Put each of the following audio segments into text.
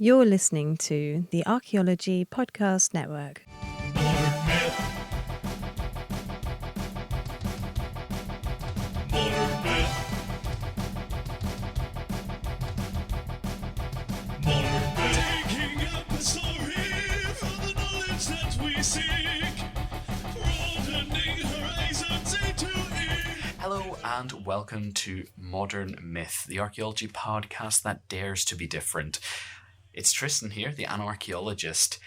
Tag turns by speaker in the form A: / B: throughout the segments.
A: You're listening to the Archaeology Podcast Network.
B: Hello and welcome to Modern Myth, the archaeology podcast that dares to be different. It's Tristan here, the anarchaeologist,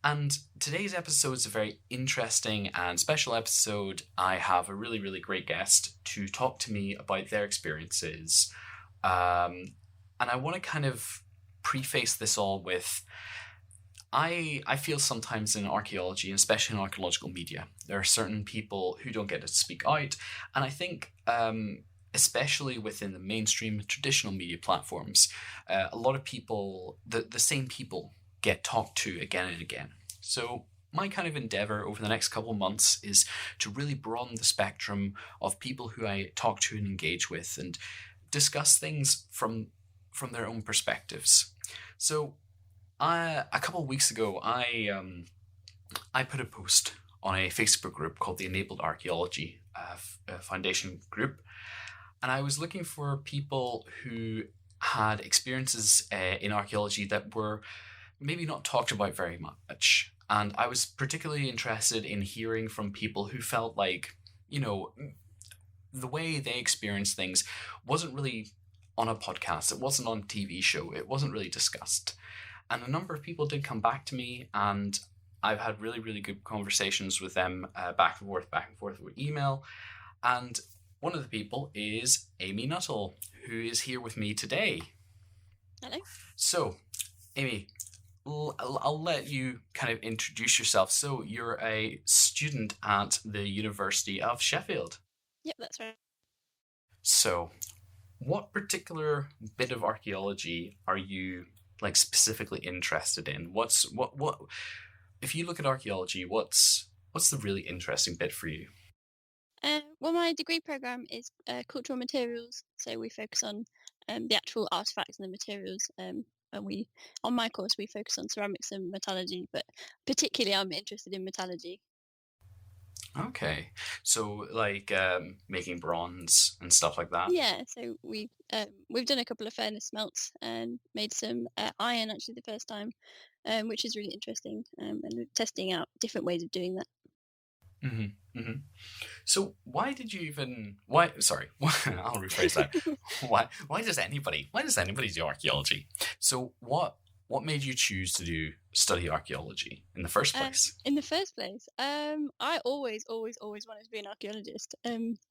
B: and today's episode is a very interesting and special episode. I have a really great guest to talk to me about their experiences, and I want to kind of preface this all with I feel sometimes in archaeology, especially in archaeological media, there are certain people who don't get to speak out. And I think, especially within the mainstream traditional media platforms, a lot of people, the same people get talked to again and again. So my kind of endeavor over the next couple of months is to really broaden the spectrum of people who I talk to and engage with and discuss things from their own perspectives. So a couple of weeks ago, I put a post on a Facebook group called the Enabled Archaeology Foundation group, and I was looking for people who had experiences in archaeology that were maybe not talked about very much. And I was particularly interested in hearing from people who felt like, the way they experienced things wasn't really on a podcast, it wasn't on a TV show, it wasn't really discussed. And a number of people did come back to me, and I've had really good conversations with them back and forth with email. And one of the people is Amy Nuttall, who is here with me today.
C: Hello.
B: So, Amy, I'll let you kind of introduce yourself. So you're a student at the University of Sheffield.
C: Yep, that's right.
B: So what particular bit of archaeology are you specifically interested in? What if you look at archaeology, what's the really interesting bit for you?
C: Well, my degree program is cultural materials, so we focus on the actual artifacts and the materials. And on my course, we focus on ceramics and metallurgy, but particularly I'm interested in metallurgy.
B: Okay, so making bronze and stuff like that.
C: Yeah, so we've done a couple of furnace smelts and made some iron actually the first time, which is really interesting, and we're testing out different ways of doing that.
B: So why did you even? Sorry, I'll rephrase that. Why does anybody do archaeology? So what made you choose to study archaeology in the first place?
C: I always wanted to be an archaeologist.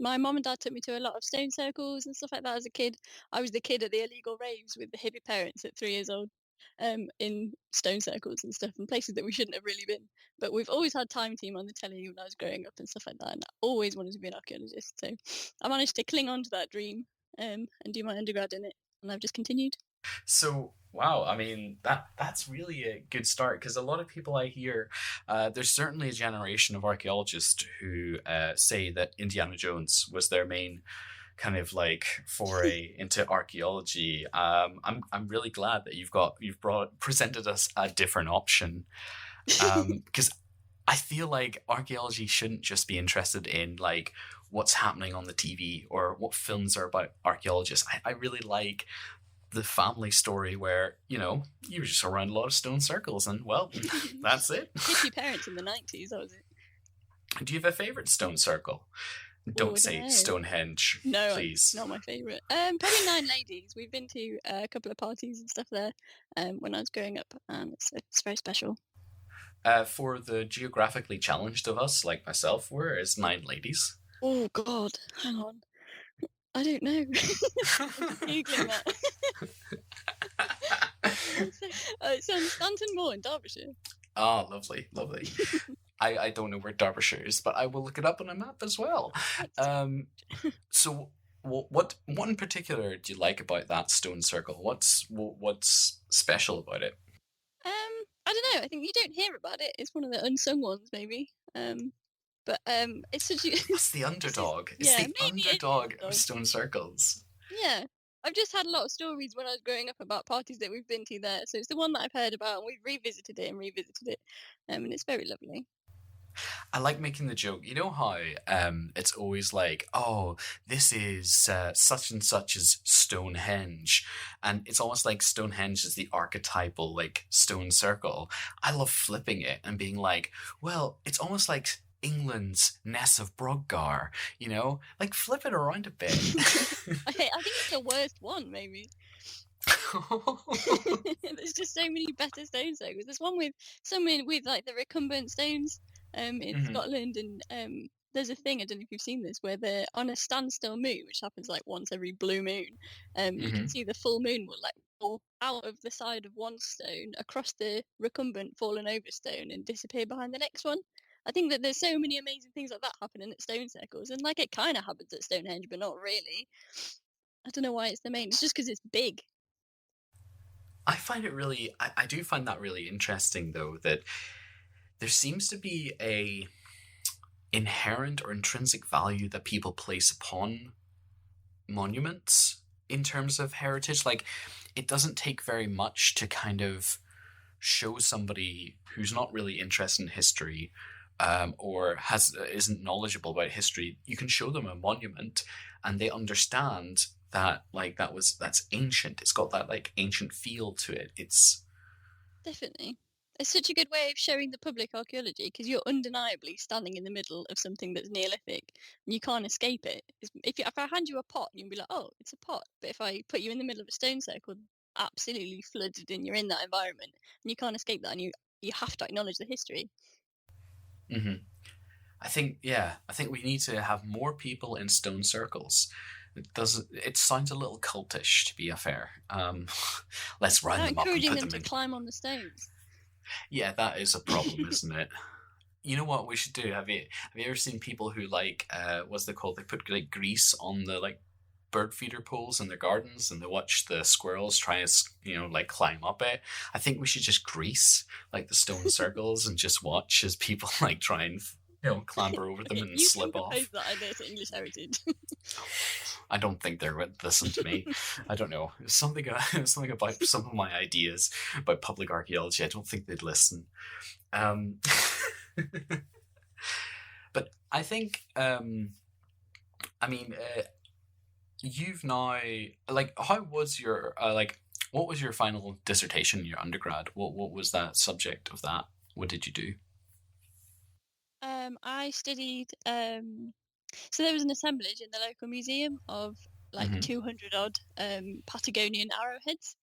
C: My mom and dad took me to a lot of stone circles and stuff like that as a kid. I was the kid at the illegal raves with the hippie parents at 3 years old, in stone circles and stuff, and places that we shouldn't have really been. But we've always had Time Team on the telly when I was growing up and stuff like that, and I always wanted to be an archaeologist. So I managed to cling on to that dream and do my undergrad in it, and I've just continued.
B: So, wow, I mean, that's really a good start, because a lot of people I hear, there's certainly a generation of archaeologists who say that Indiana Jones was their main kind of foray into archaeology. I'm really glad that you've presented us a different option, because I feel like archaeology shouldn't just be interested in what's happening on the TV or what films are about archaeologists. I really like the family story where, you were just around a lot of stone circles and, well, that's it.
C: Hippie parents in the 90s, that was it.
B: Do you have a favourite stone circle? Don't say Stonehenge,
C: no,
B: please.
C: Not my favourite. Probably Nine Ladies. We've been to a couple of parties and stuff there when I was growing up, and it's very special.
B: For the geographically challenged of us, like myself, where is Nine Ladies?
C: Oh, God. Hang on. I don't know. Googling that. It's on Stanton Moor in Derbyshire.
B: Oh, lovely. I don't know where Derbyshire is, but I will look it up on a map as well. So what in particular do you like about that stone circle? What's special about it?
C: I don't know. I think you don't hear about it. It's one of the unsung ones, maybe. But it's such a...
B: It's the underdog. It's the underdog of stone circles.
C: Yeah. I've just had a lot of stories when I was growing up about parties that we've been to there. So it's the one that I've heard about, and we've revisited it and revisited it, and it's very lovely.
B: I like making the joke. You know how it's always like, oh, this is such and such as Stonehenge, and it's almost like Stonehenge is the archetypal like stone circle. I love flipping it and being like, well, it's almost like England's Ness of Brodgar. Like flip it around a bit.
C: I think it's the worst one, maybe. There's just so many better stone circles. There's one with with like the recumbent stones in
B: Mhm.
C: Scotland, and there's a thing, I don't know if you've seen this, where they're on a standstill moon, which happens like once every blue moon. You can
B: Mhm.
C: see the full moon will like fall out of the side of one stone across the recumbent fallen over stone and disappear behind the next one. I think that there's so many amazing things like that happening at stone circles, and like it kind of happens at Stonehenge, but not really. I don't know why it's the main. It's just because it's big.
B: I find it really. I do find that really interesting, though, that there seems to be a inherent or intrinsic value that people place upon monuments in terms of heritage. Like, it doesn't take very much to kind of show somebody who's not really interested in history, or isn't knowledgeable about history. You can show them a monument, and they understand that like that's ancient. It's got that like ancient feel to it. It's
C: Definitely. It's such a good way of showing the public archaeology because you're undeniably standing in the middle of something that's Neolithic and you can't escape it. If I hand you a pot, you'll be like, oh, it's a pot. But if I put you in the middle of a stone circle, absolutely flooded and you're in that environment and you can't escape that, and you have to acknowledge the history.
B: Mhm. I think we need to have more people in stone circles. It sounds a little cultish, to be fair. Let's round
C: Without
B: them up and
C: encouraging
B: put
C: them
B: them
C: to
B: in.
C: climb on the stones.
B: Yeah, that is a problem, isn't it? You know what we should do? Have you ever seen people who like what's they called? They put like grease on the like bird feeder poles in their gardens, and they watch the squirrels try and like climb up it. I think we should just grease like the stone circles and just watch as people like try and clamber over them and
C: You can
B: slip
C: propose
B: off.
C: that idea to English Heritage.
B: I don't think they're going to listen to me. I don't know. Something, something about some of my ideas about public archaeology. I don't think they'd listen. Um, but I think, I mean, you've now like, how was your like, what was your final dissertation in your undergrad? What was that subject of that? What did you do?
C: I studied so there was an assemblage in the local museum of like
B: Hmm.
C: 200 odd Patagonian arrowheads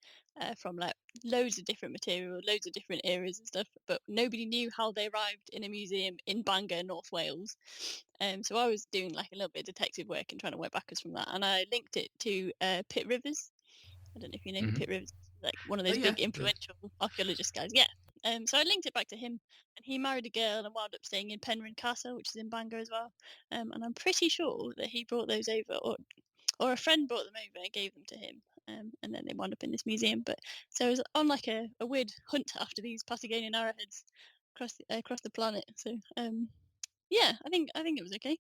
C: from like loads of different material, loads of different eras and stuff, but nobody knew how they arrived in a museum in Bangor, North Wales. So I was doing like a little bit of detective work and trying to work backwards from that, and I linked it to Pitt Rivers. I don't know if you know who
B: Hmm.
C: Pitt Rivers is, like one of
B: Oh
C: those
B: yeah.
C: big influential archaeologist guys. Yeah. So I linked it back to him, and he married a girl and wound up staying in Penryn Castle, which is in Bangor as well. And I'm pretty sure that he brought those over, or a friend brought them over and gave them to him. And then they wound up in this museum. But so I was on like a weird hunt after these Patagonian arrowheads across the planet. So yeah, I think it was okay.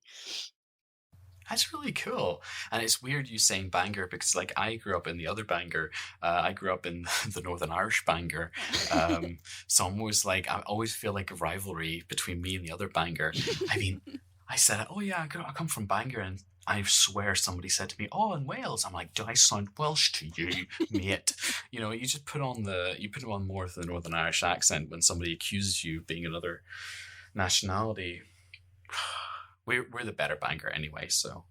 B: That's really cool. And it's weird you saying Bangor because, like, I grew up in the other Bangor. I grew up in the Northern Irish Bangor. So I'm always like, I always feel like a rivalry between me and the other Bangor. I mean, I said, oh, yeah, I come from Bangor. And I swear somebody said to me, oh, in Wales. I'm like, do I sound Welsh to you, mate? You just you put on more of the Northern Irish accent when somebody accuses you of being another nationality. We're the better Bangor anyway, so.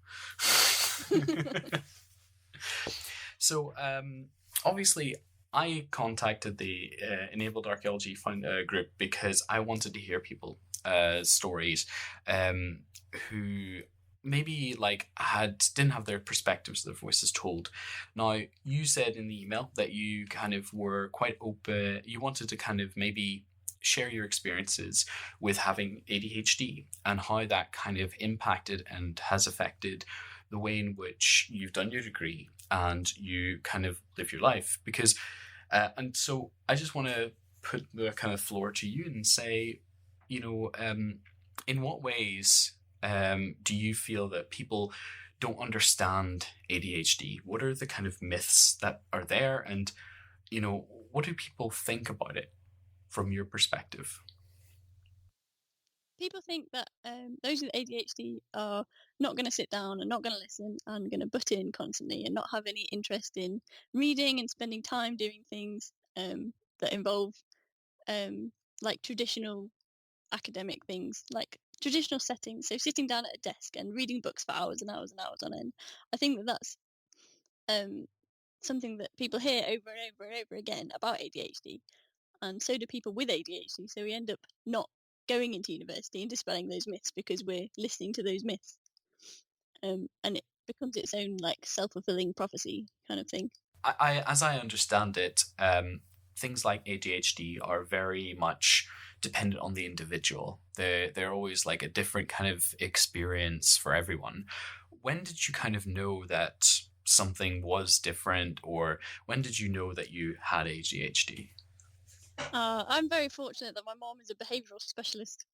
B: So obviously I contacted the Enabled Archaeology group because I wanted to hear people stories who maybe like didn't have their perspectives, their voices told. Now you said in the email that you kind of were quite open. You wanted to kind of maybe share your experiences with having ADHD and how that kind of impacted and has affected the way in which you've done your degree and you kind of live your life. Because, and so I just want to put the kind of floor to you and say, in what ways do you feel that people don't understand ADHD? What are the kind of myths that are there, and what do people think about it from your perspective?
C: People think that those with ADHD are not going to sit down and not going to listen and going to butt in constantly and not have any interest in reading and spending time doing things that involve um, like traditional academic things, like traditional settings. So sitting down at a desk and reading books for hours and hours and hours on end. I think that that's um, something that people hear over and over and over again about ADHD, and so do people with ADHD. So we end up not going into university and dispelling those myths because we're listening to those myths, and it becomes its own like self-fulfilling prophecy kind of thing.
B: As I understand it, things like ADHD are very much dependent on the individual. They're always like a different kind of experience for everyone. When did you kind of know that something was different, or when did you know that you had ADHD?
C: I'm very fortunate that my mom is a behavioural specialist,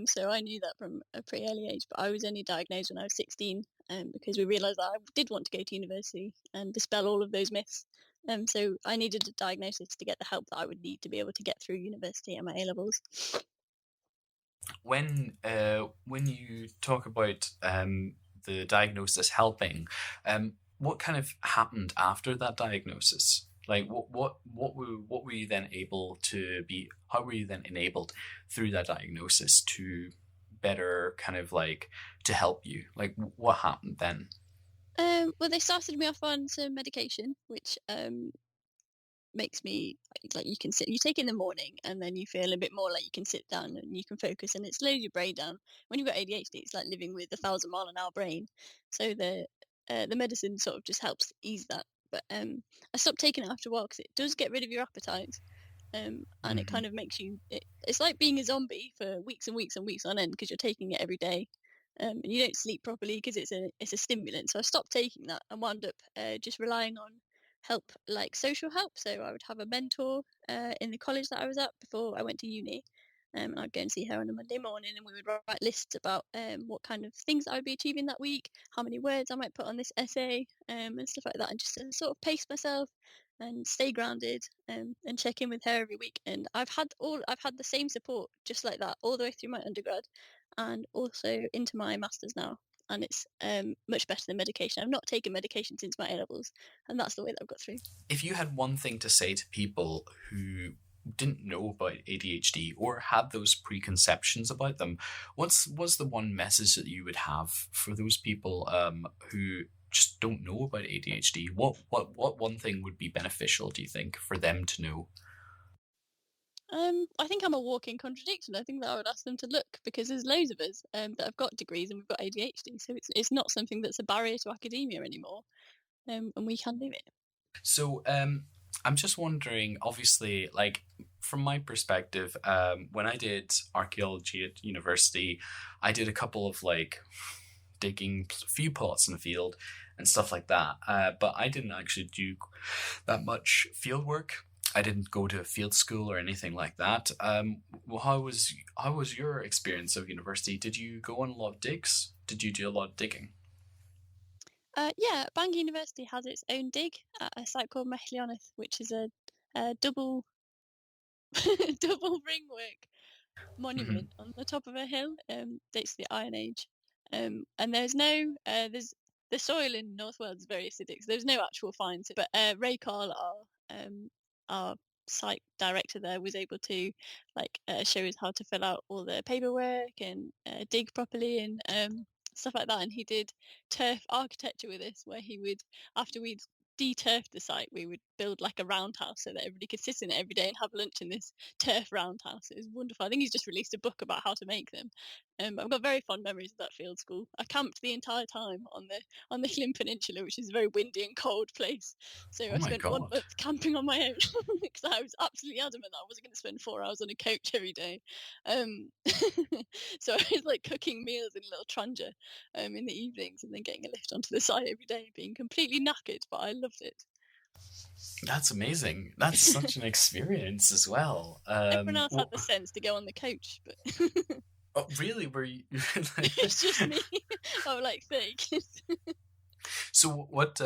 C: so I knew that from a pretty early age. But I was only diagnosed when I was 16, because we realised that I did want to go to university and dispel all of those myths. So I needed a diagnosis to get the help that I would need to be able to get through university and my A levels.
B: When you talk about the diagnosis helping, what kind of happened after that diagnosis? Like what were you then able to be? How were you then enabled through that diagnosis to better kind of like to help you? Like what happened then?
C: Well, they started me off on some medication, which makes me like you can sit you take it in the morning and then you feel a bit more like you can sit down and you can focus and it slows your brain down. When you've got ADHD, it's like living with 1,000 mile an hour brain. So the medicine sort of just helps ease that. But I stopped taking it after a while because it does get rid of your appetite. And it
B: Hmm.
C: kind of makes it's like being a zombie for weeks and weeks and weeks on end because you're taking it every day. And you don't sleep properly because it's a stimulant. So I stopped taking that and wound up just relying on help, like social help. So I would have a mentor in the college that I was at before I went to uni. And I'd go and see her on a Monday morning, and we would write lists about what kind of things I would be achieving that week, how many words I might put on this essay, and stuff like that, and just to sort of pace myself and stay grounded, and check in with her every week. And I've had the same support just like that all the way through my undergrad, and also into my masters now. And it's much better than medication. I've not taken medication since my A levels, and that's the way that I've got through.
B: If you had one thing to say to people who didn't know about ADHD or had those preconceptions about them, what's was the one message that you would have for those people who just don't know about ADHD? What one thing would be beneficial, do you think, for them to know?
C: I think I'm a walking contradiction. I think that I would ask them to look because there's loads of us that have got degrees and we've got ADHD, so it's not something that's a barrier to academia anymore, and we can do it.
B: So I'm just wondering, obviously, like from my perspective, when I did archaeology at university, I did a couple of like digging a few plots in the field and stuff like that. But I didn't actually do that much field work. I didn't go to a field school or anything like that. Well, how was your experience of university? Did you go on a lot of digs? Did you do a lot of digging?
C: Yeah, Bangor University has its own dig at a site called Mechlioneth, which is a double double ringwork
B: Hmm.
C: monument on the top of a hill, dates to the Iron Age. And there's no there's the soil in North Wales is very acidic, so there's no actual finds. But Ray Carl, our site director there, was able to show us how to fill out all the paperwork and dig properly and stuff like that. And he did turf architecture with us, where he would, after we'd de-turfed the site, we would build like a roundhouse so that everybody could sit in it every day and have lunch in this turf roundhouse. It was wonderful. I think he's just released a book about how to make them. I've got very fond memories of that field school. I camped the entire time on the Llyn Peninsula, which is a very windy and cold place. So
B: Oh
C: I
B: my
C: spent one
B: god.
C: month camping on my own because I was absolutely adamant that I wasn't going to spend 4 hours on a coach every day. Um, so I was like cooking meals in a little tronger in the evenings and then getting a lift onto the site every day, being completely knackered, but I loved it.
B: That's amazing. That's such an experience as well.
C: Everyone else had the sense to go on the coach, but
B: Oh, really? Were you?
C: It's just me. I'm like 30 kids.
B: So what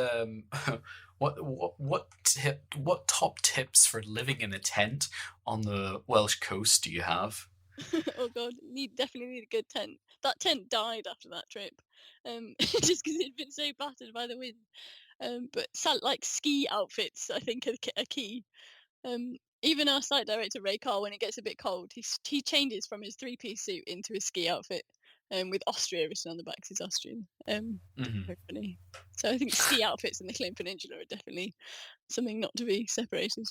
B: top tips for living in a tent on the Welsh coast do you have?
C: Oh god, definitely need a good tent. That tent died after that trip, just because it'd been so battered by the wind. But like ski outfits, I think are key. Even our site director Ray Carl, when it gets a bit cold, he changes from his three-piece suit into his ski outfit, with Austria written on the back 'cause he's Austrian.
B: Hmm.
C: Very funny. So I think ski outfits in the Claim Peninsula are definitely something not to be separated.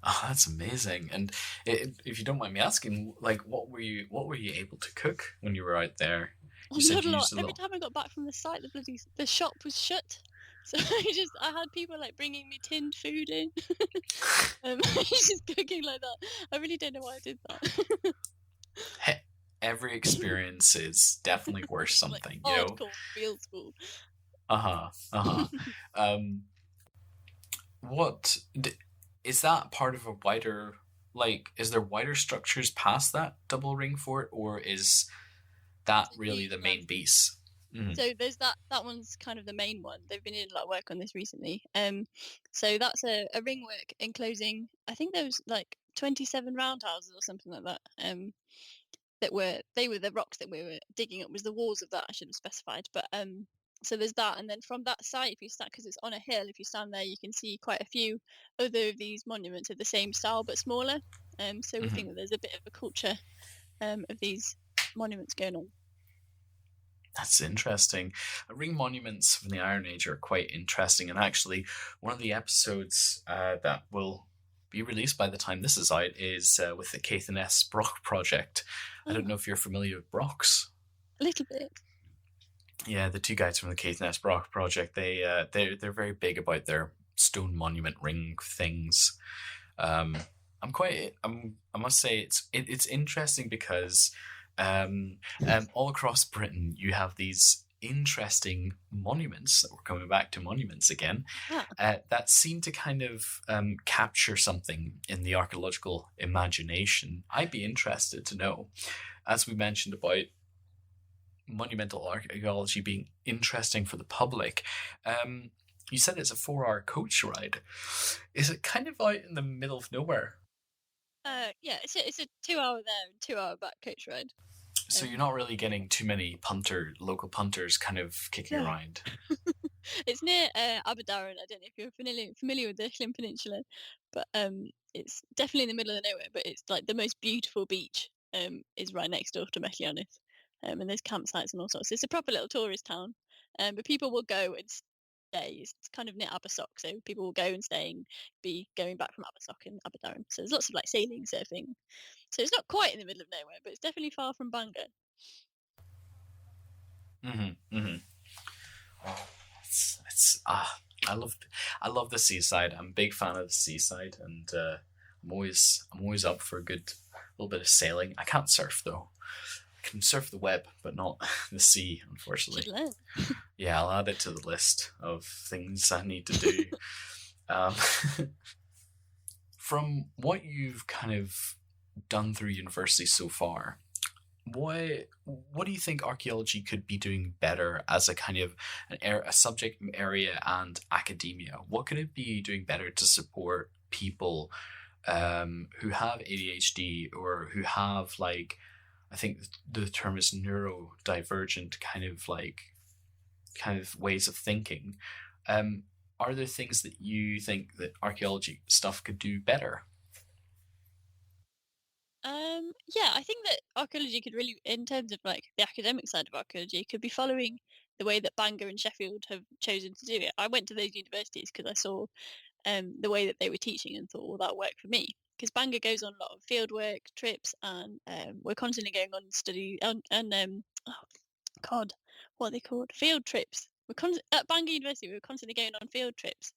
B: Oh, that's amazing. And if you don't mind me asking, like, what were you able to cook when you were out there?
C: Oh,
B: You said
C: not a
B: you
C: lot.
B: used a
C: Every
B: little.
C: time I got back from the site, the shop was shut. So I had people like bringing me tinned food in. Just cooking like that. I really don't know why I did that.
B: He- Every experience is definitely worth
C: Like
B: something, you know.
C: hardcore field school.
B: Uh huh. Uh huh. Um, what is that part of a wider, like? Is there wider structures past that double ring fort, or is that
C: It's a
B: really the
C: huge
B: main
C: landform.
B: piece? Mm.
C: So there's that one's kind of the main one. They've been doing a lot of work on this recently. So that's a ringwork enclosing. I think there was like 27 roundhouses or something like that. They were the rocks that we were digging up. Was the walls of that I should have specified. But so there's that, and then from that site, if you stand, because it's on a hill, if you stand there, you can see quite a few other of these monuments of the same style but smaller. So we think
B: Hmm.
C: that there's a bit of a culture of these monuments going on.
B: That's interesting. Ring monuments from the Iron Age are quite interesting, and actually, one of the episodes that will be released by the time this is out is with the Caithness Brock project. I don't
C: Oh,
B: know if you're familiar with Brocks.
C: a little bit.
B: Yeah, the two guys from the Caithness Brock project. They're very big about their stone monument ring things. Um, I must say it's interesting because all across Britain you have these interesting monuments that we're coming back to monuments again
C: Ah,
B: that seem to kind of capture something in the archaeological imagination. I'd be interested to know, as we mentioned about monumental archaeology being interesting for the public. You said it's a 4 hour coach ride. Is it kind of out in the middle of nowhere?
C: yeah, it's a 2 hour there and 2 hour back coach ride.
B: So you're
C: Um,
B: not really getting too many local punters kind of kicking
C: no,
B: around.
C: it's near Aberdaron. I don't know if you're familiar with the Llyn Peninsula, but it's definitely in the middle of nowhere. But it's like the most beautiful beach. Is right next door to Methlioneth, and there's campsites and all sorts. It's a proper little tourist town, but people will go and stay. It's kind of near Abersock, so people will go and stay and be going back from Abersock and Aberdaron. So there's lots of like sailing, surfing. So it's not quite in the middle of nowhere, but it's definitely far from Bangor.
B: Mm-hmm. Mm-hmm. Oh, it's I love the seaside. I'm a big fan of the seaside, and I'm always up for a good little bit of sailing. I can't surf though. I can surf the web, but not the sea,
C: Should
B: unfortunately.
C: learn.
B: Yeah, I'll add it to the list of things I need to do. Um, from what you've kind of done through university so far, what do you think archaeology could be doing better as a kind of a subject area and academia? What could it be doing better to support people who have ADHD or who have like I think the term is neurodivergent kind of ways of thinking. Um, are there things that you think that archaeology stuff could do better?
C: Yeah, I think that archaeology could really, in terms of like the academic side of archaeology, could be following the way that Bangor and Sheffield have chosen to do it. I went to those universities because I saw the way that they were teaching and thought, well, that worked for me. Because Bangor goes on a lot of field work trips, and we're constantly going on study and oh God, what are they called? Field trips. At Bangor University. We were constantly going on field trips,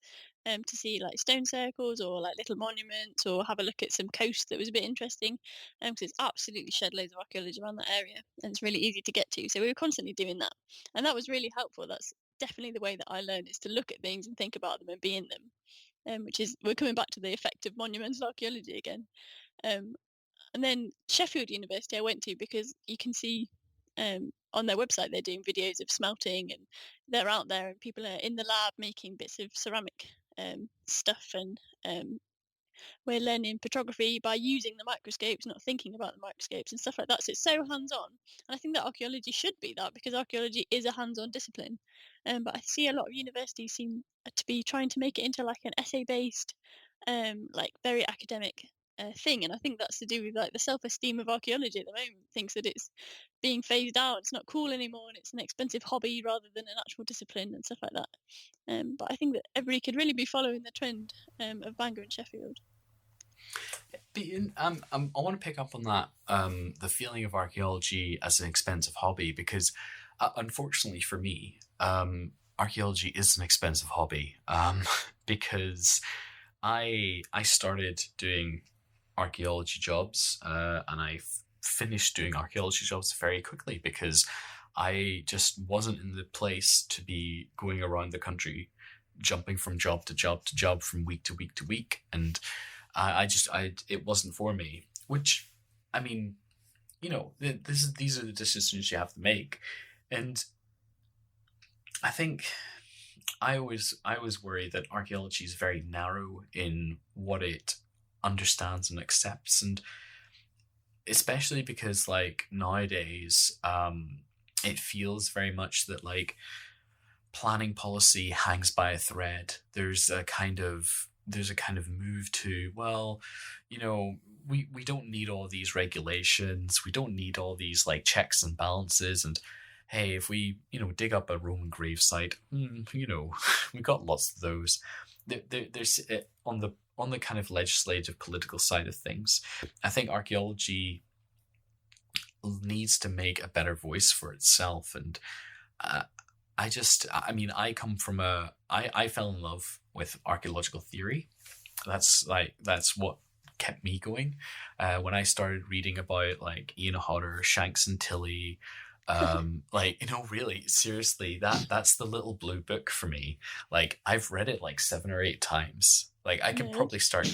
C: to see like stone circles or like little monuments, or have a look at some coast that was a bit interesting. Because it's absolutely shed loads of archaeology around that area, and it's really easy to get to. So we were constantly doing that, and that was really helpful. That's definitely the way that I learned, is to look at things and think about them and be in them. Which is, we're coming back to the effect of monumental archaeology again. Um, And then Sheffield University I went to because you can see on their website they're doing videos of smelting, and they're out there and people are in the lab making bits of ceramic stuff, and we're learning petrography by using the microscopes, not thinking about the microscopes and stuff like that. So it's so hands-on, and I think that archaeology should be that, because archaeology is a hands-on discipline. But I see a lot of universities seem to be trying to make it into like an essay-based, like very academic thing, and I think that's to do with like the self-esteem of archaeology at the moment. Thinks that it's being phased out, it's not cool anymore, and it's an expensive hobby rather than an actual discipline and stuff like that. But I think that everybody could really be following the trend of Bangor and Sheffield.
B: I want to pick up on that, the feeling of archaeology as an expensive hobby, because unfortunately for me, archaeology is an expensive hobby, because I started doing archaeology jobs, and I finished doing archaeology jobs very quickly because I just wasn't in the place to be going around the country, jumping from job to job to job, from week to week to week, and it wasn't for me. Which, I mean, these are the decisions you have to make, and I think I always worry that archaeology is very narrow in what it understands and accepts, and especially because like nowadays, it feels very much that like planning policy hangs by a thread. There's a kind of move to, well, we don't need all these regulations. We don't need all these like checks and balances. And hey, if we, dig up a Roman gravesite, we got lots of those. There's on the kind of legislative political side of things, I think archaeology needs to make a better voice for itself. And I come from I fell in love with archaeological theory. That's what kept me going. When I started reading about like Ian Hodder, Shanks and Tilly, really, seriously, that's the little blue book for me. Like, I've read it like 7 or 8 times. Like, I could probably start.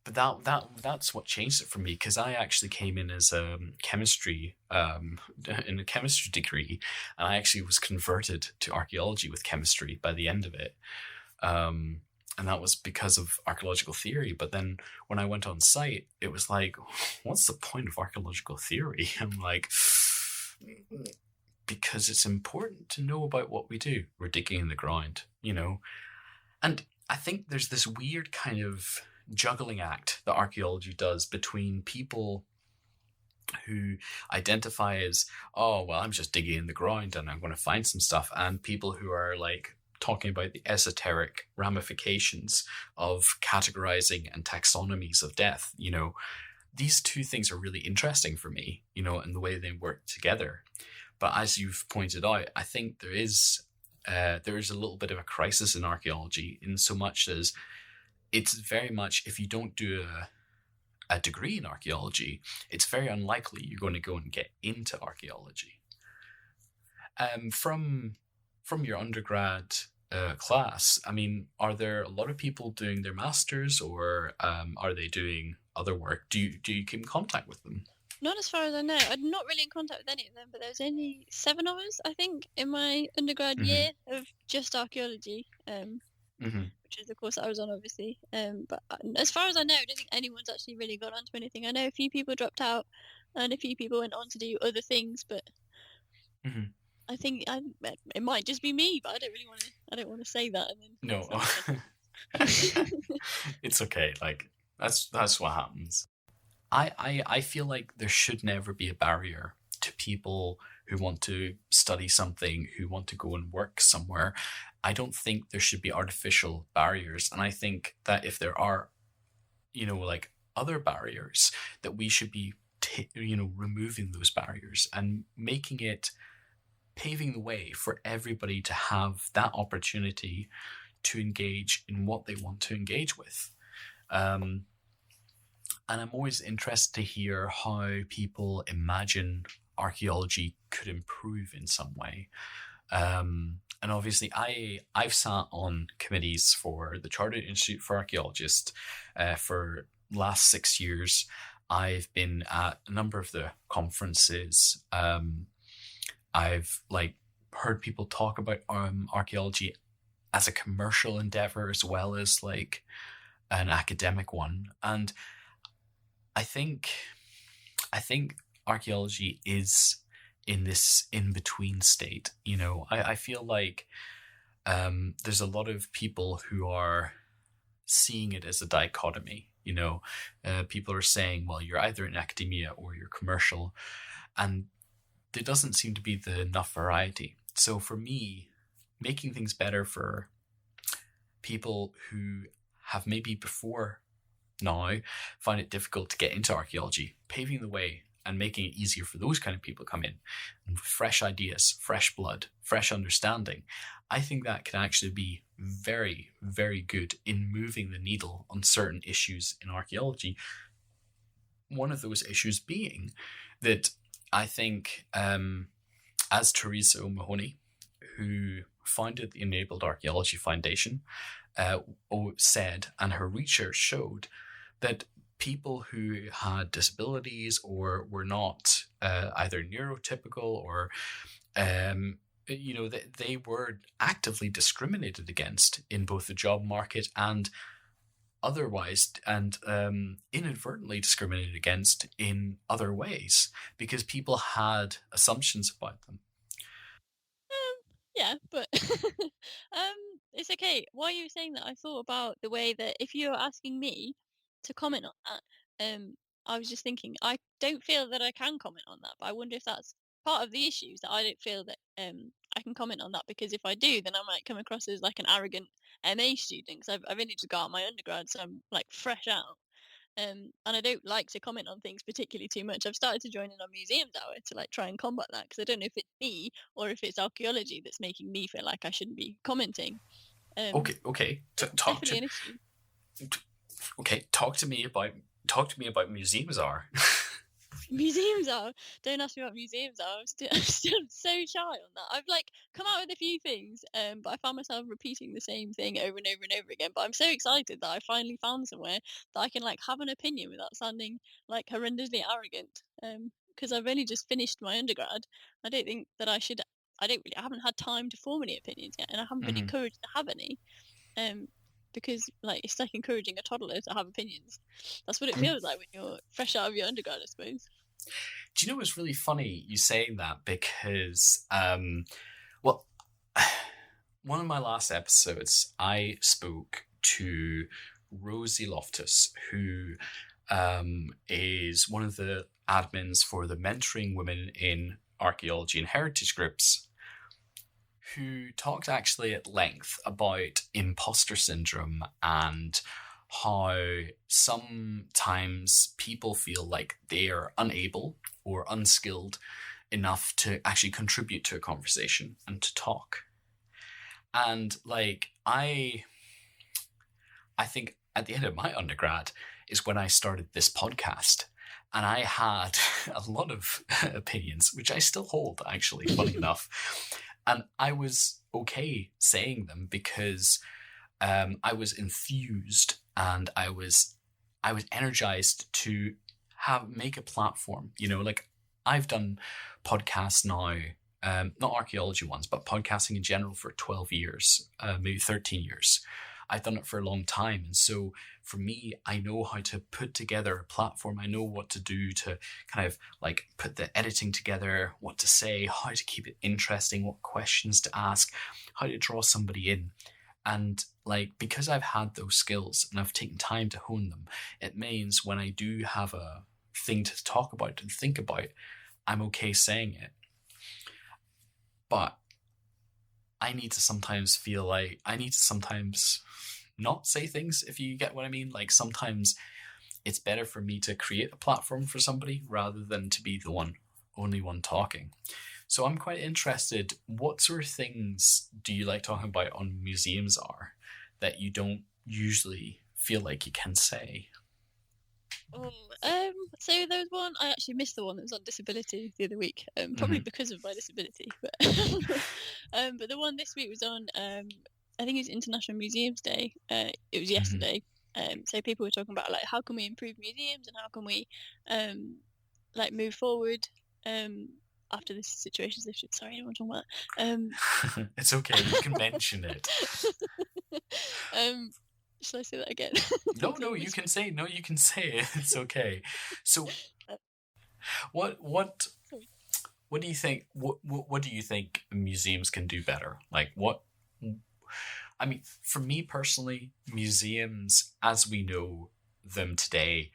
B: But that's what changed it for me, because I actually came in as chemistry, in a chemistry degree, and I actually was converted to archaeology with chemistry by the end of it. And that was because of archaeological theory. But then when I went on site, it was like, what's the point of archaeological theory? I'm like, because it's important to know about what we do. We're digging in the ground, And I think there's this weird kind of juggling act that archaeology does between people who identify as, oh, well, I'm just digging in the ground and I'm going to find some stuff, and people who are like talking about the esoteric ramifications of categorizing and taxonomies of death. These two things are really interesting for me, and the way they work together. But as you've pointed out, I think there is a little bit of a crisis in archaeology, in so much as it's very much, if you don't do a degree in archaeology, it's very unlikely you're going to go and get into archaeology. From your undergrad class, I mean, are there a lot of people doing their masters, or are they doing other work? Do you keep in contact with them?
C: Not as far as I know. I'm not really in contact with any of them, but there's only 7 of us, I think, in my undergrad year of just archaeology, which is the course I was on, obviously. But as far as I know, I don't think anyone's actually really got onto anything. I know a few people dropped out, and a few people went on to do other things, but I think it might just be me. But I don't want to say that. And then
B: no, it's okay. Like, that's what happens. I feel like there should never be a barrier to people who want to study something, who want to go and work somewhere. I don't think there should be artificial barriers. And I think that if there are, like other barriers, that we should be, removing those barriers and paving the way for everybody to have that opportunity to engage in what they want to engage with. And I'm always interested to hear how people imagine archaeology could improve in some way. And obviously, I've sat on committees for the Chartered Institute for Archaeologists, for last 6 years, I've been at a number of the conferences. I've heard people talk about archaeology as a commercial endeavor as well as like an academic one, and I think archaeology is in this in between state. I feel like there's a lot of people who are seeing it as a dichotomy. People are saying, well, you're either in academia or you're commercial, and there doesn't seem to be enough variety. So for me, making things better for people who have maybe before now find it difficult to get into archaeology, paving the way and making it easier for those kind of people to come in and with fresh ideas, fresh blood, fresh understanding, I think that can actually be very, very good in moving the needle on certain issues in archaeology. One of those issues being that I think, as Teresa O'Mahony, who founded the Enabled Archaeology Foundation, said, and her research showed, that people who had disabilities or were not either neurotypical or they were actively discriminated against in both the job market and otherwise, and inadvertently discriminated against in other ways because people had assumptions about them.
C: Yeah, but it's okay. While you were saying that, I thought about the way that if you're asking me to comment on that, I was just thinking I don't feel that I can comment on that, but I wonder if that's part of the issues that I don't feel that I can comment on that, because if I do, then I might come across as like an arrogant MA student, because I've only just got out my undergrad, so I'm like fresh out. And I don't like to comment on things particularly too much. I've started to join in on Museums Hour to like try and combat that, because I don't know if it's me or if it's archaeology that's making me feel like I shouldn't be commenting.
B: Okay.
C: Definitely an issue.
B: Talk to me about Museums Hour.
C: Museums Hour. Don't ask me what museums are. I'm still so shy on that. I've like come out with a few things, but I found myself repeating the same thing over and over and over again. But I'm so excited that I finally found somewhere that I can like have an opinion without sounding like horrendously arrogant. Because I've only just finished my undergrad. I don't think that I should. I haven't had time to form any opinions yet, and I haven't been encouraged to have any. Because like it's like encouraging a toddler to have opinions. That's what it feels like when you're fresh out of your undergrad, I suppose.
B: Do you know what's really funny you saying that? Because well, one of my last episodes, I spoke to Rosie Loftus, who is one of the admins for the Mentoring Women in Archaeology and Heritage groups, who talked actually at length about imposter syndrome and how sometimes people feel like they are unable or unskilled enough to actually contribute to a conversation and to talk. And like I think at the end of my undergrad is when I started this podcast. And I had a lot of opinions, which I still hold, actually, funny enough. And I was okay saying them because I was enthused and I was energized to make a platform. Like I've done podcasts now, not archaeology ones, but podcasting in general for 12 years, maybe 13 years. I've done it for a long time. And so for me, I know how to put together a platform. I know what to do to kind of like put the editing together, what to say, how to keep it interesting, what questions to ask, how to draw somebody in. And like, because I've had those skills and I've taken time to hone them, it means when I do have a thing to talk about and think about, I'm okay saying it. But I need to sometimes feel like I need to sometimes not say things, if you get what I mean. Like sometimes it's better for me to create a platform for somebody rather than to be the only one talking. So I'm quite interested, what sort of things do you like talking about on Museums Hour that you don't usually feel like you can say?
C: So there was one, I actually missed the one that was on disability the other week, probably because of my disability, but but the one this week was on, I think it was International Museums Day. It was yesterday, So people were talking about like how can we improve museums and how can we like move forward um, after this situation's lifted. Sorry, I don't want to talk about that.
B: It's okay, you can mention it.
C: Shall I say that again?
B: No, you can say it. It's okay. So
C: Uh,
B: what
C: sorry.
B: what do you think what do you think museums can do better? Like what I mean, for me personally, museums as we know them today,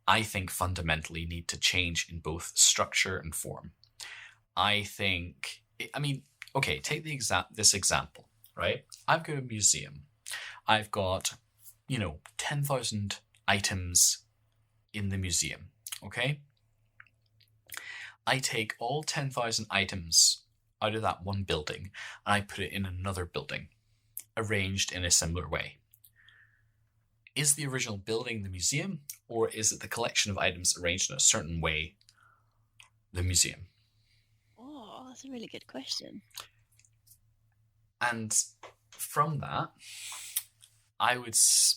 B: I think fundamentally need to change in both structure and form. I think, I mean, okay, take this example, right? I've got a museum. I've got, 10,000 items in the museum, okay? I take all 10,000 items out of that one building and I put it in another building, arranged in a similar way. Is the original building the museum, or is it the collection of items arranged in a certain way the museum?
C: Oh, that's a really good question.
B: And from that, I would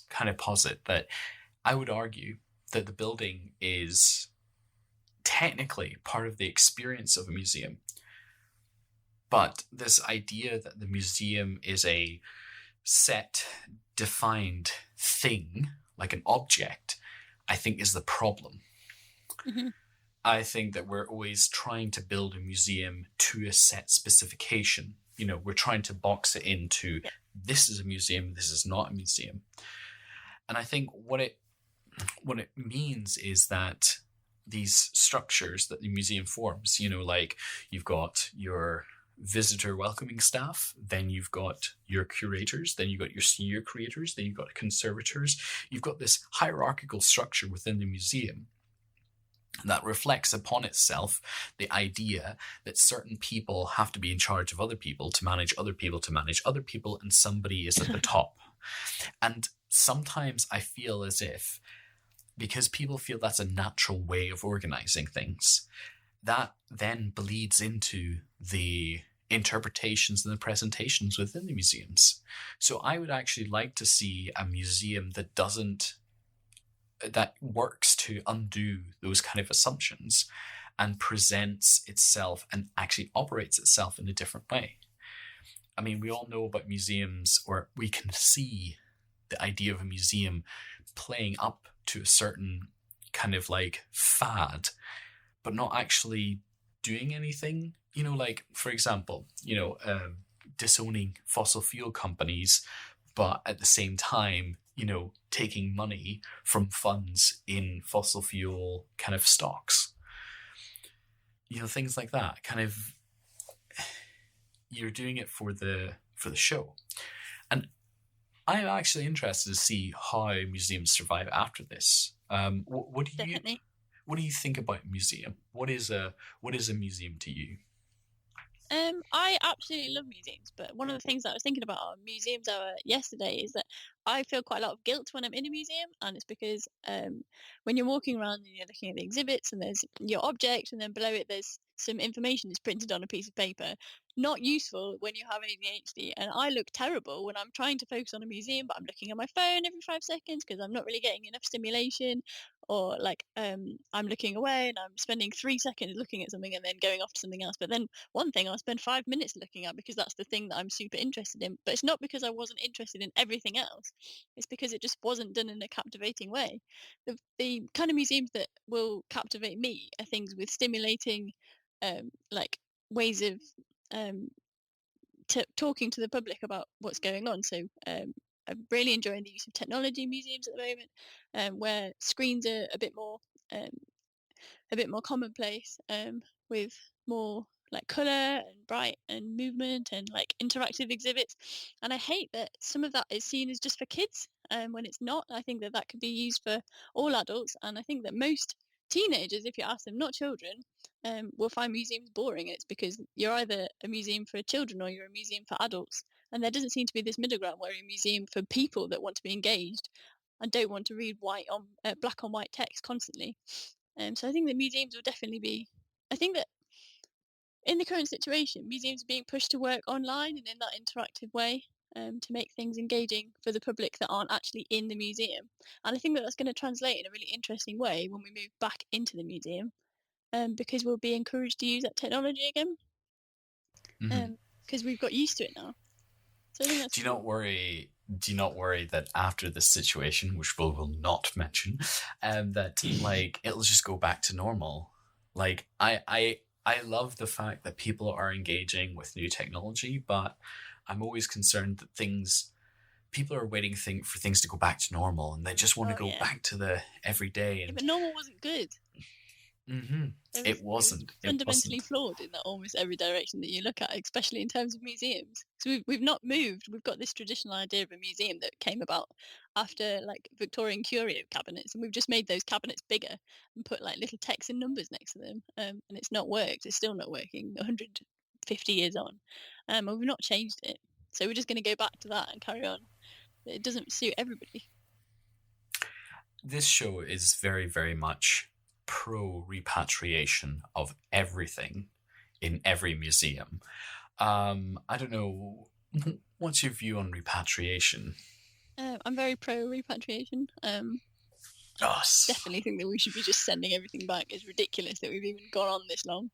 B: kind of posit that I would argue that the building is technically part of the experience of a museum. But this idea that the museum is a set, defined thing, like an object, I think is the problem.
C: Mm-hmm.
B: I think that we're always trying to build a museum to a set specification. We're trying to box it into this is a museum, this is not a museum. And I think what it means is that these structures that the museum forms, like you've got your visitor welcoming staff, then you've got your curators, then you've got your senior curators, then you've got conservators. You've got this hierarchical structure within the museum that reflects upon itself the idea that certain people have to be in charge of other people to manage other people to manage other people, and somebody is at the top. And sometimes I feel as if, because people feel that's a natural way of organizing things, that then bleeds into the interpretations and the presentations within the museums. So I would actually like to see a museum that works to undo those kind of assumptions and presents itself and actually operates itself in a different way. I mean, we all know about museums, or we can see the idea of a museum playing up to a certain kind of like fad, but not actually doing anything. Like, for example, disowning fossil fuel companies, but at the same time, taking money from funds in fossil fuel kind of stocks. Things like that. Kind of, you're doing it for the show. And I'm actually interested to see how museums survive after this. What do you think about a museum? What is a museum to you?
C: I absolutely love museums, but one of the things that I was thinking about on Museums Hour yesterday is that I feel quite a lot of guilt when I'm in a museum, and it's because when you're walking around and you're looking at the exhibits and there's your object, and then below it there's some information that's printed on a piece of paper, not useful when you have ADHD, and I look terrible when I'm trying to focus on a museum, but I'm looking at my phone every 5 seconds because I'm not really getting enough stimulation, or like I'm looking away and I'm spending 3 seconds looking at something and then going off to something else, but then one thing I'll spend 5 minutes looking at because that's the thing that I'm super interested in. But it's not because I wasn't interested in everything else. It's because it just wasn't done in a captivating way. The kind of museums that will captivate me are things with stimulating, like ways of um, talking to the public about what's going on. So I'm really enjoying the use of technology museums at the moment, where screens are um, a bit more commonplace, with more like color and bright and movement and like interactive exhibits. And I hate that some of that is seen as just for kids, when it's not. I think that that could be used for all adults, and I think that most teenagers, if you ask them, not children, will find museums boring. And it's because you're either a museum for children or you're a museum for adults, and there doesn't seem to be this middle ground where you're a museum for people that want to be engaged and don't want to read black on white text constantly. So I think that museums will definitely be. I think that in the current situation, museums are being pushed to work online and in that interactive way. to make things engaging for the public that aren't actually in the museum. And I think that that's going to translate in a really interesting way when we move back into the museum, because we'll be encouraged to use that technology again,
B: Mhm.
C: because we've got used to it now. So I think that's
B: Do you
C: cool.
B: not worry? Do you not worry that after this situation, which we will not mention, that like it'll just go back to normal? Like I love the fact that people are engaging with new technology, but I'm always concerned that people are waiting for things to go back to normal, and they just want to
C: Oh
B: go
C: yeah.
B: back to the everyday.
C: Yeah,
B: And
C: but normal wasn't good.
B: hmm
C: It was
B: it
C: fundamentally
B: wasn't.
C: flawed in that almost every direction that you look at, especially in terms of museums. So we've not moved. We've got this traditional idea of a museum that came about after like Victorian curio cabinets, and we've just made those cabinets bigger and put like little text and numbers next to them. And it's not worked. It's still not working. 150 years on, and we've not changed it. So we're just going to go back to that and carry on. It doesn't suit everybody.
B: This show is very, very much pro repatriation of everything in every museum. I don't know. What's your view on repatriation?
C: I'm very pro repatriation.
B: Us.
C: Definitely think that we should be just sending everything back. It's ridiculous that we've even gone on this long.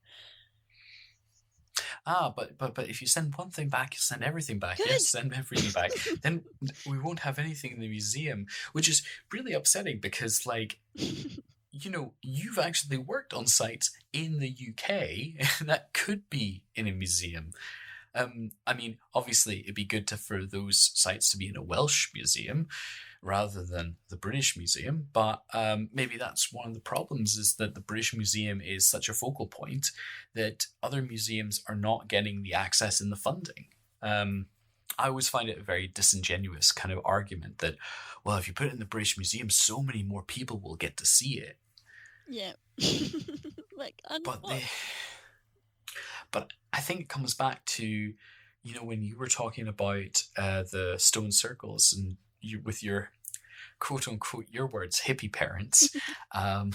B: But if you send one thing back, you send everything back. Yes,
C: Good.
B: send everything back. Then we won't have anything in the museum, which is really upsetting because, like, you've actually worked on sites in the UK that could be in a museum. I mean, obviously, it'd be good for those sites to be in a Welsh museum rather than the British Museum. But maybe that's one of the problems is that the British Museum is such a focal point that other museums are not getting the access and the funding. I always find it a very disingenuous kind of argument that, well, if you put it in the British Museum, so many more people will get to see it.
C: Yeah. Like, and
B: But
C: what?
B: but I think it comes back to, when you were talking about the stone circles and you with your quote unquote your words hippie parents. um,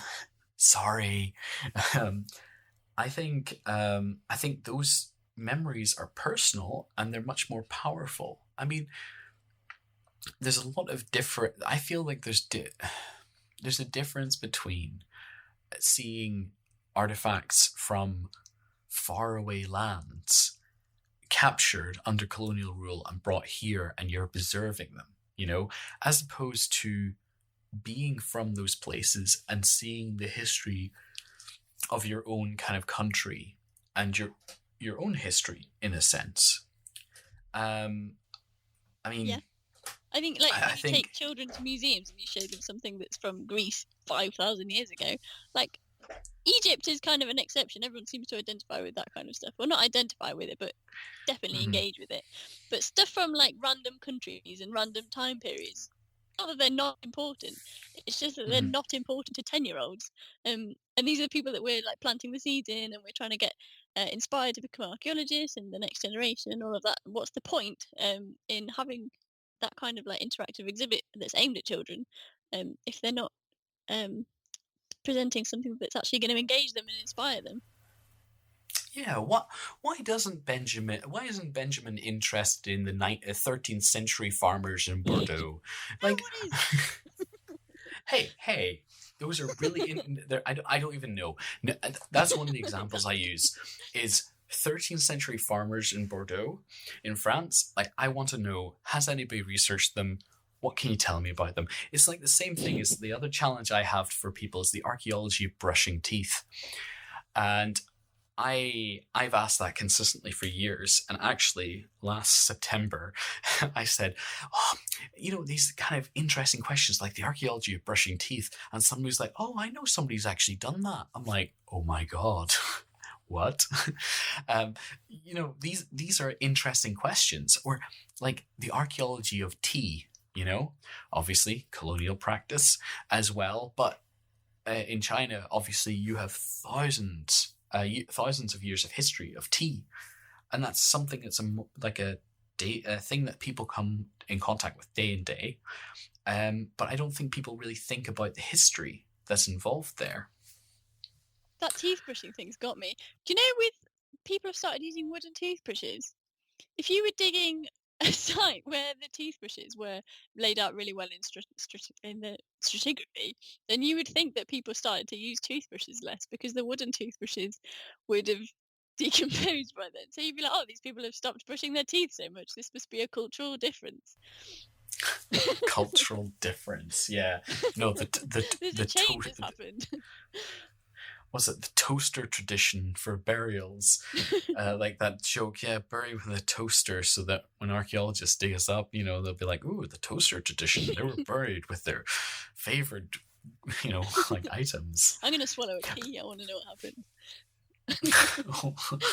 B: Sorry. Um, I think those memories are personal and they're much more powerful. I mean, there's a lot of different. I feel like there's a difference between seeing artifacts from faraway lands captured under colonial rule and brought here and you're preserving them, as opposed to being from those places and seeing the history of your own kind of country and your own history in a sense. I
C: Yeah.
B: mean,
C: I think, like,
B: I
C: when you take
B: think.
C: children to museums and you show them something that's from Greece 5,000 years ago, like, Egypt is kind of an exception. Everyone seems to identify with that kind of stuff. Well, not identify with it, but definitely
B: Mhm,
C: engage with it. But stuff from like random countries and random time periods, not that they're not important. It's just that they're
B: mhm.
C: not important to 10-year-olds. And these are people that we're like planting the seeds in, and we're trying to get inspired to become archaeologists and the next generation and all of that. What's the point in having that kind of like interactive exhibit that's aimed at children if they're not um, presenting something that's actually going to engage them and inspire them?
B: Yeah, why isn't Benjamin interested in the 13th century farmers in
C: No
B: Bordeaux? Like,
C: one is.
B: hey, those are really I don't even know. That's one of the examples I use is 13th century farmers in Bordeaux in France. Like, I want to know, has anybody researched them? What can you tell me about them? It's like the same thing as the other challenge I have for people is the archaeology of brushing teeth. And I've asked that consistently for years, and actually last September, I said, "Oh, these kind of interesting questions like the archaeology of brushing teeth," and somebody's like, "Oh, I know somebody's actually done that." I'm like, "Oh my god, what?" um, these are interesting questions, or like the archaeology of tea. Obviously colonial practice as well, but in China, obviously you have thousands of years of history of tea, and that's something that's a thing that people come in contact with day in day. But I don't think people really think about the history that's involved there.
C: That teeth brushing thing's got me. Do you know with people have started using wooden toothbrushes? If you were digging a site where the toothbrushes were laid out really well in the stratigraphy, then you would think that people started to use toothbrushes less because the wooden toothbrushes would have decomposed by then. So you'd be like, oh, these people have stopped brushing their teeth so much. This must be a cultural difference.
B: Cultural difference, yeah. No,
C: There's a change has happened.
B: Was it the toaster tradition for burials? Like that joke, yeah, bury with a toaster so that when archaeologists dig us up, they'll be like, ooh, the toaster tradition. They were buried with their favorite, like items.
C: I'm going to swallow a key. I want to know what happened.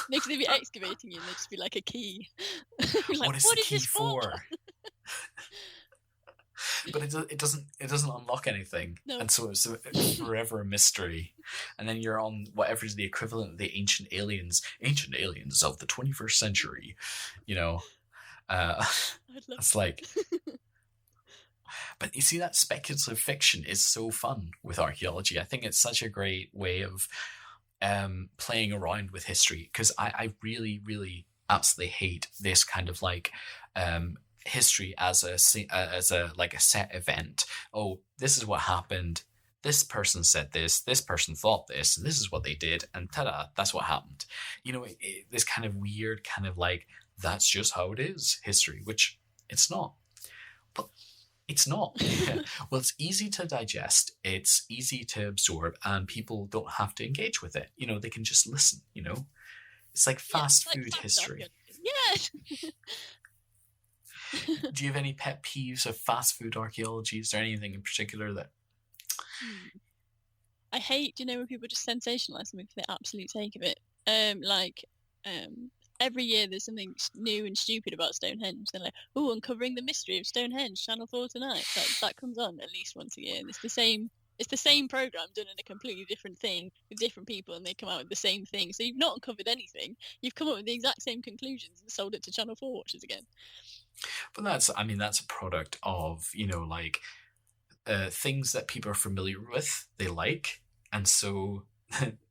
C: Next, they'd be excavating it and they'd just be like a key. Like,
B: what is the key for? But it doesn't unlock anything,
C: No.
B: and so it's forever a mystery. And then you're on whatever is the equivalent of the ancient aliens of the 21st century. It's like. But you see, that speculative fiction is so fun with archaeology. I think it's such a great way of playing around with history, because I really, really absolutely hate this kind of like history as a like a set event. Oh, this is what happened. This person said this person thought this, and this is what they did, and ta-da, that's what happened. This kind of weird kind of like, that's just how it is history, which it's not. But it's not. Well, it's easy to digest, it's easy to absorb, and people don't have to engage with it. They can just listen. It's like fast food history.
C: Yes.
B: Do you have any pet peeves of fast food archaeology? Is there anything in particular that...
C: I hate, when people just sensationalize something for the absolute sake of it. Every year there's something new and stupid about Stonehenge. They're like, oh, uncovering the mystery of Stonehenge, Channel 4 tonight. That comes on at least once a year, and it's the same program done in a completely different thing with different people, and they come out with the same thing. So you've not uncovered anything. You've come up with the exact same conclusions and sold it to Channel 4 watchers again.
B: But that's a product of, things that people are familiar with, they like, and so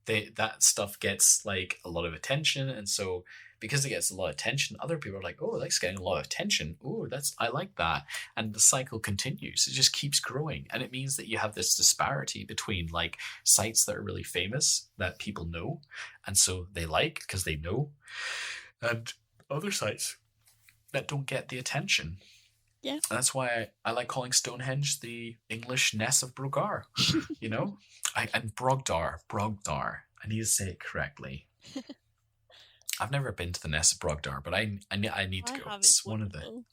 B: that stuff gets like a lot of attention, and so because it gets a lot of attention, other people are like, oh, that's getting a lot of attention. Oh, I like that. And the cycle continues. It just keeps growing. And it means that you have this disparity between like sites that are really famous that people know, and so they like because they know, and other sites that don't get the attention.
C: Yeah.
B: And that's why I like calling Stonehenge the English Ness of Brogar. And Brogdar. I need to say it correctly. I've never been to the Ness of Brogdar, but I need to go. It's one of the.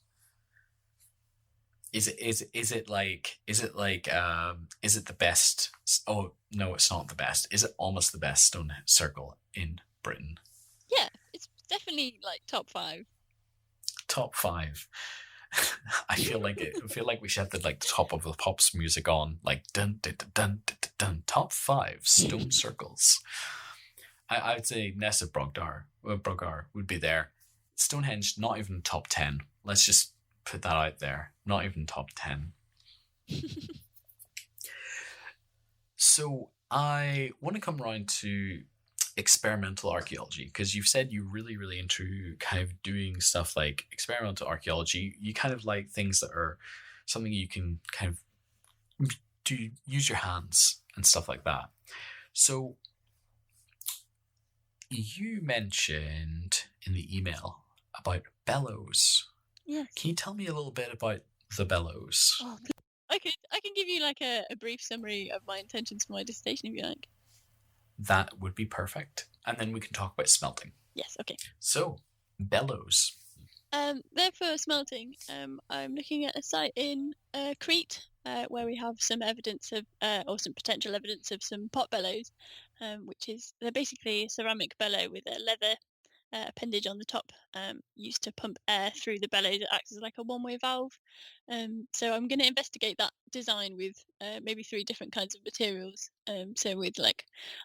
B: Is it the best? Oh no, it's not the best. Is it almost the best stone circle in Britain?
C: Yeah, it's definitely like top 5.
B: Top 5. I feel like we should have the top of the pops music on, like dun dun dun dun dun, dun top 5 stone circles. I would say Ness of Brogar would be there. Stonehenge, not even top 10. Let's just put that out there. Not even top 10. So I want to come around to experimental archaeology, because you've said you're really, really into kind of doing stuff like experimental archaeology. You kind of like things that are something you can kind of use your hands and stuff like that. So you mentioned in the email about bellows.
C: Yes.
B: Can you tell me a little bit about the bellows?
C: Oh, I can give you like a brief summary of my intentions for my dissertation if you like.
B: That would be perfect. And then we can talk about smelting.
C: Yes, okay.
B: So, bellows.
C: There for smelting, I'm looking at a site in Crete where we have some evidence of, or some potential evidence of some pot bellows, they're basically a ceramic bellow with a leather appendage on the top, used to pump air through the bellows. It acts as like a one-way valve. So I'm going to investigate that design with maybe 3 different kinds of materials. So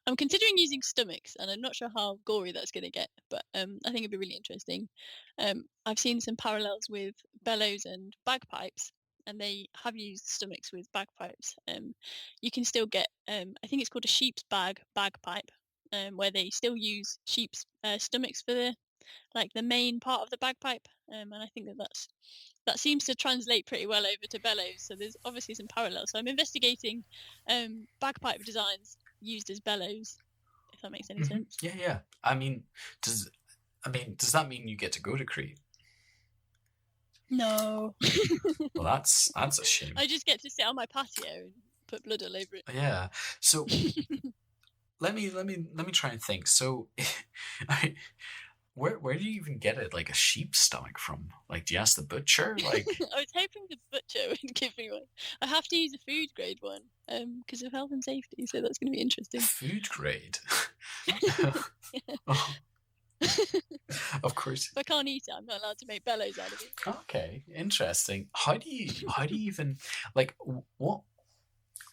C: I'm considering using stomachs, and I'm not sure how gory that's going to get, but I think it'd be really interesting. I've seen some parallels with bellows and bagpipes, and they have used stomachs with bagpipes. You can still get, I think it's called a sheep's bagpipe, where they still use sheep's stomachs for like the main part of the bagpipe, and I think that seems to translate pretty well over to bellows. So there's obviously some parallels. So I'm investigating bagpipe designs used as bellows, if that makes any sense.
B: Yeah. I mean, does that mean you get to go to Crete?
C: No.
B: Well, that's a shame.
C: I just get to sit on my patio and put blood all over it.
B: Yeah. So let me try and think. So, where do you even get it? Like a sheep's stomach from? Like, do you ask the butcher? Like,
C: I was hoping the butcher would give me one. I have to use a food grade one because of health and safety, so that's going to be interesting.
B: food grade. Oh, of course.
C: If I can't eat it, I'm not allowed to make bellows out of it.
B: Okay, interesting. How do you even like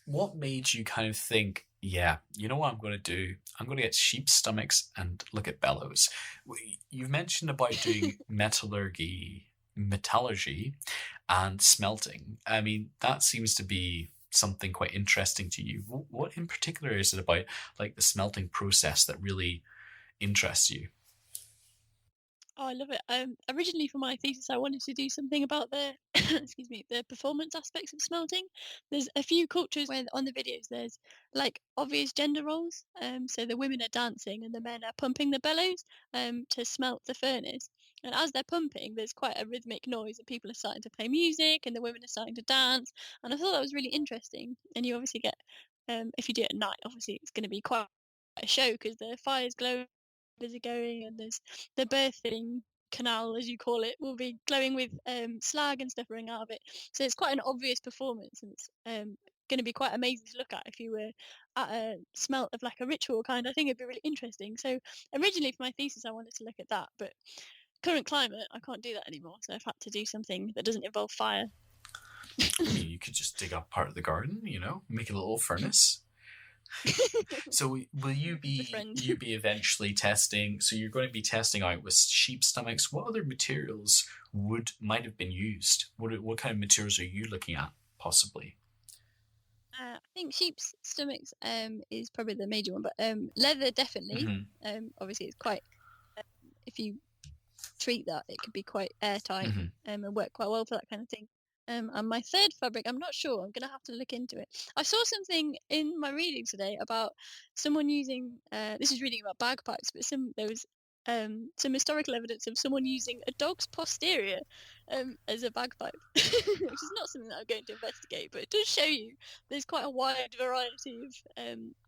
B: what made you kind of think, yeah, you know what I'm going to do? I'm going to get sheep's stomachs and look at bellows. You've mentioned about doing metallurgy, and smelting. I mean, that seems to be something quite interesting to you. What in particular is it about, like, the smelting process that really interests you?
C: Oh, I love it. Originally for my thesis, I wanted to do something about the, excuse me, the performance aspects of smelting. There's a few cultures where on the videos there's like obvious gender roles. So the women are dancing and the men are pumping the bellows, to smelt the furnace. And as they're pumping, there's quite a rhythmic noise, and people are starting to play music, and the women are starting to dance. And I thought that was really interesting. And you obviously get, if you do it at night, obviously it's going to be quite a show because the fire's glowing are going, and there's the birthing canal, as you call it, will be glowing with slag and stuff running out of it. So it's quite an obvious performance, and it's going to be quite amazing to look at if you were at a smelt of like a ritual kind. I think it'd be really interesting. So originally for my thesis, I wanted to look at that, but current climate, I can't do that anymore. So I've had to do something that doesn't involve fire.
B: I mean, you could just dig up part of the garden, make a little furnace. So will you be eventually testing? So you're going to be testing out with sheep stomachs. What other materials might have been used? What kind of materials are you looking at, possibly?
C: I think sheep's stomachs is probably the major one, but leather definitely.
B: Mm-hmm.
C: Obviously, it's quite. If you treat that, it could be quite airtight,
B: Mm-hmm.
C: And work quite well for that kind of thing. And my third fabric, I'm not sure. I'm going to have to look into it. I saw something in my reading today about someone using. This is reading about bagpipes, but there was some historical evidence of someone using a dog's posterior as a bagpipe, which is not something that I'm going to investigate, but it does show you there's quite a wide variety of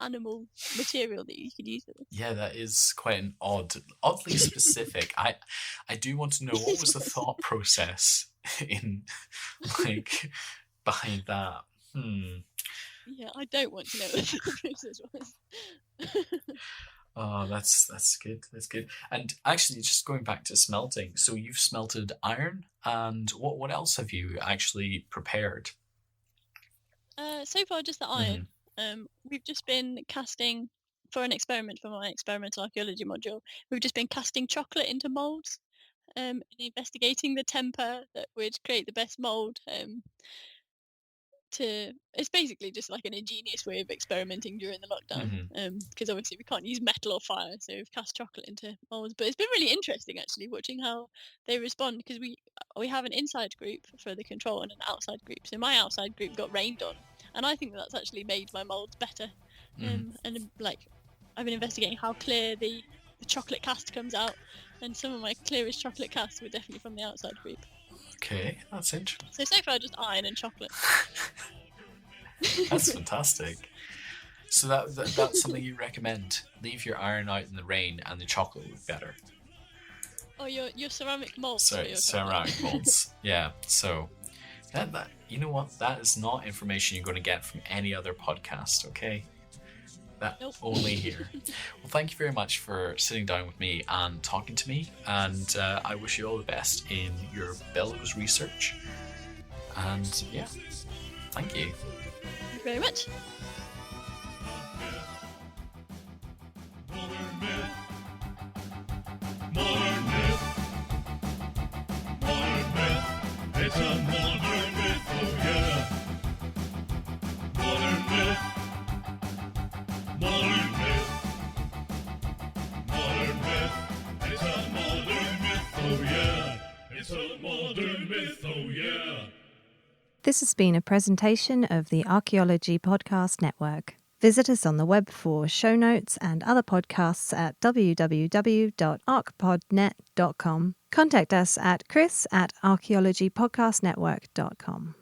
C: animal material that you could use for this.
B: Yeah, that is quite an oddly specific. I do want to know, what was the thought process in behind that.
C: Yeah, I don't want to know what the thought process was.
B: Oh, that's good. That's good. And actually, just going back to smelting, so you've smelted iron, and what else have you actually prepared?
C: So far, just the iron. We've just been casting for an experiment for my experimental archaeology module. We've just been casting chocolate into molds, and investigating the temper that would create the best mold. It's basically just like an ingenious way of experimenting during the lockdown, because obviously we can't use metal or fire, so we've cast chocolate into molds. But it's been really interesting actually watching how they respond, because we have an inside group for the control and an outside group. So my outside group got rained on, and I think that's actually made my molds better. And like I've been investigating how clear the chocolate cast comes out, and some of my clearest chocolate casts were definitely from the outside group.
B: Okay, that's interesting.
C: So far, just iron and chocolate.
B: That's fantastic. So that's something you recommend? Leave your iron out in the rain, and the chocolate will be better.
C: Oh, your ceramic molds.
B: Sorry, ceramic molds. Yeah. So that you know what? That is not information you're going to get from any other podcast. Okay.
C: Nope.
B: Only here. Well, thank you very much for sitting down with me and talking to me, and I wish you all the best in your bellows research. And yeah, thank you.
C: Thank you very much.
D: Modern myth. It's a modern myth, oh yeah. Modern myth. Modern myth. Modern myth. It's a modern
A: This has been a presentation of the Archaeology Podcast Network. Visit us on the web for show notes and other podcasts at www.archpodnet.com. Contact us at chris@archaeologypodcastnetwork.com.